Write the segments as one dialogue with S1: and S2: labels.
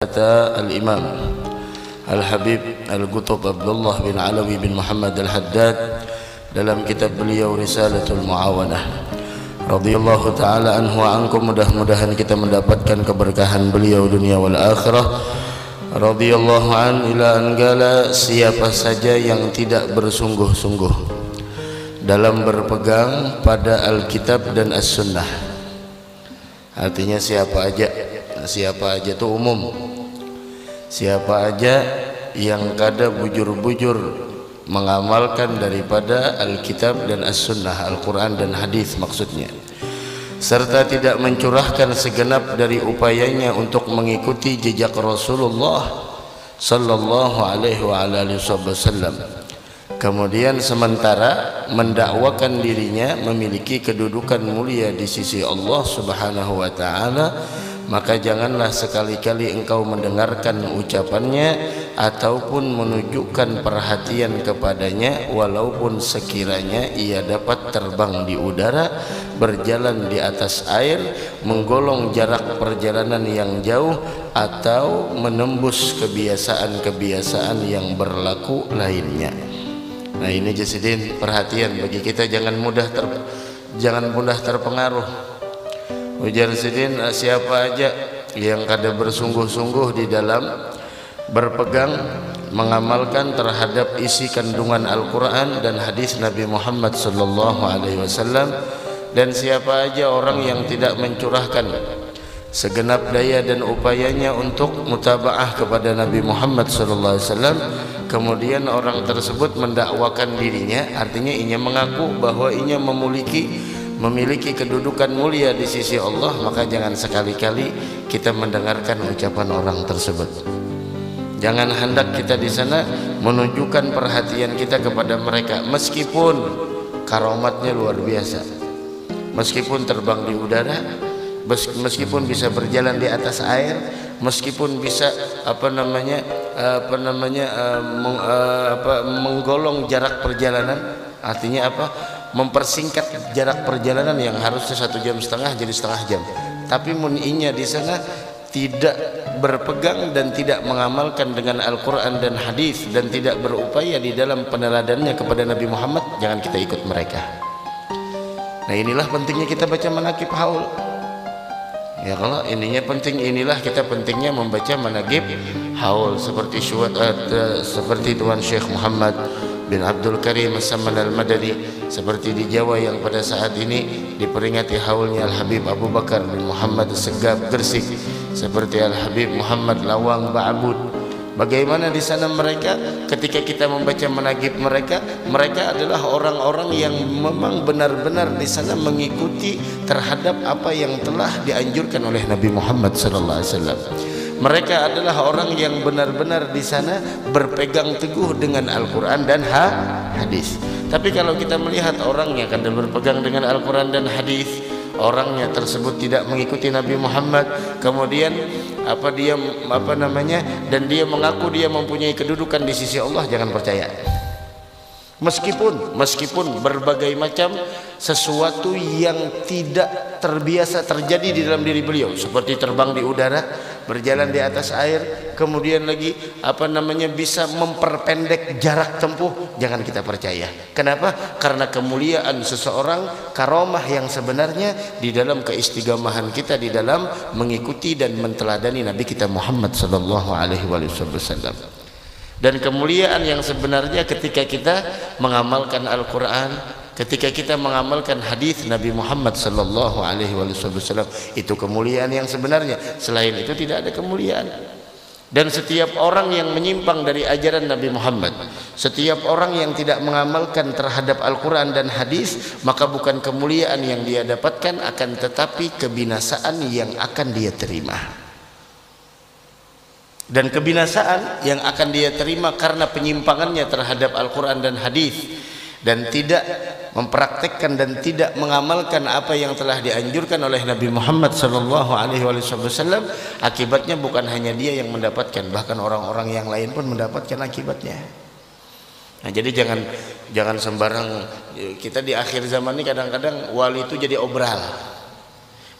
S1: Kata Al-Imam Al-Habib Al-Qutub Abdullah bin Alawi bin Muhammad Al-Haddad dalam kitab beliau Risalatul Muawanah radhiyallahu ta'ala anhu wa ankum, mudah-mudahan kita mendapatkan keberkahan beliau dunia wal akhirah. Radhiyallahu an ila anggala, siapa saja yang tidak bersungguh-sungguh dalam berpegang pada Alkitab dan As-Sunnah. Artinya siapa aja itu umum. Siapa aja yang kada bujur-bujur mengamalkan daripada Alkitab dan As-Sunnah, Al-Quran dan Hadis maksudnya, serta tidak mencurahkan segenap dari upayanya untuk mengikuti jejak Rasulullah sallallahu alaihi wasallam, kemudian sementara mendakwakan dirinya memiliki kedudukan mulia di sisi Allah Subhanahu wa taala, maka janganlah sekali-kali engkau mendengarkan ucapannya ataupun menunjukkan perhatian kepadanya, walaupun sekiranya ia dapat terbang di udara, berjalan di atas air, menggolong jarak perjalanan yang jauh, atau menembus kebiasaan-kebiasaan yang berlaku lainnya. Nah ini Jasidin, perhatian bagi kita, jangan mudah terpengaruh. Ujar Sidin, siapa aja yang kada bersungguh-sungguh di dalam berpegang mengamalkan terhadap isi kandungan Al-Quran dan hadis Nabi Muhammad sallallahu alaihi wasallam, dan siapa aja orang yang tidak mencurahkan segenap daya dan upayanya untuk mutabaah kepada Nabi Muhammad sallallahu alaihi wasallam, kemudian orang tersebut mendakwakan dirinya, artinya ia mengaku bahwa ia memiliki kedudukan mulia di sisi Allah, maka jangan sekali-kali kita mendengarkan ucapan orang tersebut. Jangan hendak kita di sana menunjukkan perhatian kita kepada mereka, meskipun karomatnya luar biasa, meskipun terbang di udara, meskipun bisa berjalan di atas air, meskipun bisa menggolong jarak perjalanan. Artinya apa? Mempersingkat jarak perjalanan yang harusnya 1,5 jam jadi setengah jam. Tapi muninya di sana tidak berpegang dan tidak mengamalkan dengan Al-Quran dan Hadis, dan tidak berupaya di dalam peneladannya kepada Nabi Muhammad, jangan kita ikut mereka. Nah inilah pentingnya kita baca manaqib haul. Ya kalau ininya penting, inilah kita pentingnya membaca manaqib haul seperti Tuan Syekh Muhammad bin Abdul Karim As-Samman Al-Madani, seperti di Jawa yang pada saat ini diperingati haulnya Al-Habib Abu Bakar bin Muhammad Segaf Gersik, seperti Al-Habib Muhammad Lawang Ba'abud. Bagaimana di sana mereka ketika kita membaca manaqib mereka adalah orang-orang yang memang benar-benar di sana mengikuti terhadap apa yang telah dianjurkan oleh Nabi Muhammad sallallahu alaihi wasallam. Mereka adalah orang yang benar-benar di sana berpegang teguh dengan Al-Quran dan Hadis. Tapi kalau kita melihat orangnya kada berpegang dengan Al-Quran dan Hadis, orangnya tersebut tidak mengikuti Nabi Muhammad, kemudian dan dia mengaku dia mempunyai kedudukan di sisi Allah, jangan percaya. Meskipun berbagai macam sesuatu yang tidak terbiasa terjadi di dalam diri beliau, seperti terbang di udara, berjalan di atas air, kemudian lagi bisa memperpendek jarak tempuh, jangan kita percaya. Kenapa? Karena kemuliaan seseorang, karomah yang sebenarnya di dalam keistiqomahan kita di dalam mengikuti dan menteladani Nabi kita Muhammad sallallahu alaihi wasallam. Dan kemuliaan yang sebenarnya ketika kita mengamalkan Al-Quran, ketika kita mengamalkan hadis Nabi Muhammad sallallahu alaihi wasallam, itu kemuliaan yang sebenarnya. Selain itu tidak ada kemuliaan. Dan setiap orang yang menyimpang dari ajaran Nabi Muhammad, setiap orang yang tidak mengamalkan terhadap Al-Quran dan hadis, maka bukan kemuliaan yang dia dapatkan, akan tetapi kebinasaan yang akan dia terima. Dan kebinasaan yang akan dia terima karena penyimpangannya terhadap Al-Quran dan Hadis, dan tidak mempraktekkan dan tidak mengamalkan apa yang telah dianjurkan oleh Nabi Muhammad sallallahu alaihi wasallam, akibatnya bukan hanya dia yang mendapatkan, bahkan orang-orang yang lain pun mendapatkan akibatnya. Nah, jadi jangan sembarang kita di akhir zaman ini kadang-kadang wali itu jadi obral.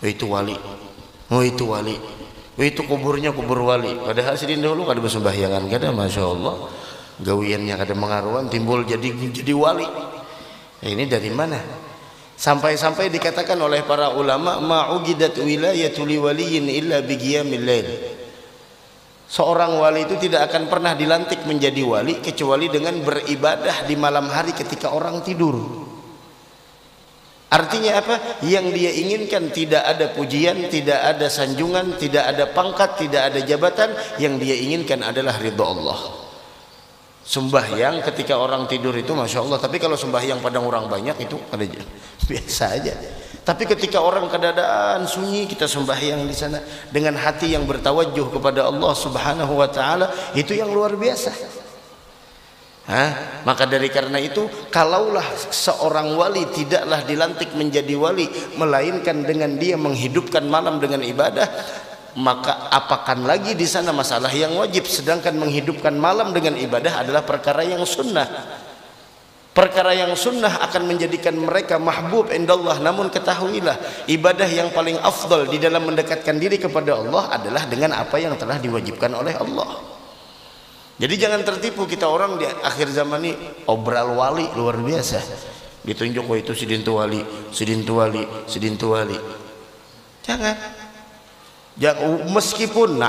S1: Oh itu wali. Wah, itu kuburnya kubur wali. Padahal sidin dahulu kada bersembahyangan kada, masya Allah. Gawiannya kada mengaruan, timbul jadi wali. Ini dari mana? Sampai-sampai dikatakan oleh para ulama, ma'ugidat wilayatul waliyin illa biqiyamil lail. Seorang wali itu tidak akan pernah dilantik menjadi wali kecuali dengan beribadah di malam hari ketika orang tidur. Artinya apa? Yang dia inginkan tidak ada pujian, tidak ada sanjungan, tidak ada pangkat, tidak ada jabatan. Yang dia inginkan adalah ridha Allah. Sembahyang ketika orang tidur itu masya Allah. Tapi kalau sembahyang pada orang banyak itu ada biasa aja. Tapi ketika orang keadaan sunyi, kita sembahyang di sana dengan hati yang bertawajjuh kepada Allah Subhanahu wa taala, itu yang luar biasa. Maka dari karena itu, kalaulah seorang wali tidaklah dilantik menjadi wali melainkan dengan dia menghidupkan malam dengan ibadah, maka apakan lagi di sana masalah yang wajib. Sedangkan menghidupkan malam dengan ibadah adalah perkara yang sunnah. Perkara yang sunnah akan menjadikan mereka mahbub indallah. Namun ketahuilah, ibadah yang paling afdal di dalam mendekatkan diri kepada Allah adalah dengan apa yang telah diwajibkan oleh Allah. Jadi jangan tertipu kita orang di akhir zaman ini obral wali luar biasa. Ditunjuk, wah itu sidintu wali, sidintu wali, sidintu wali. Jangan. Meskipun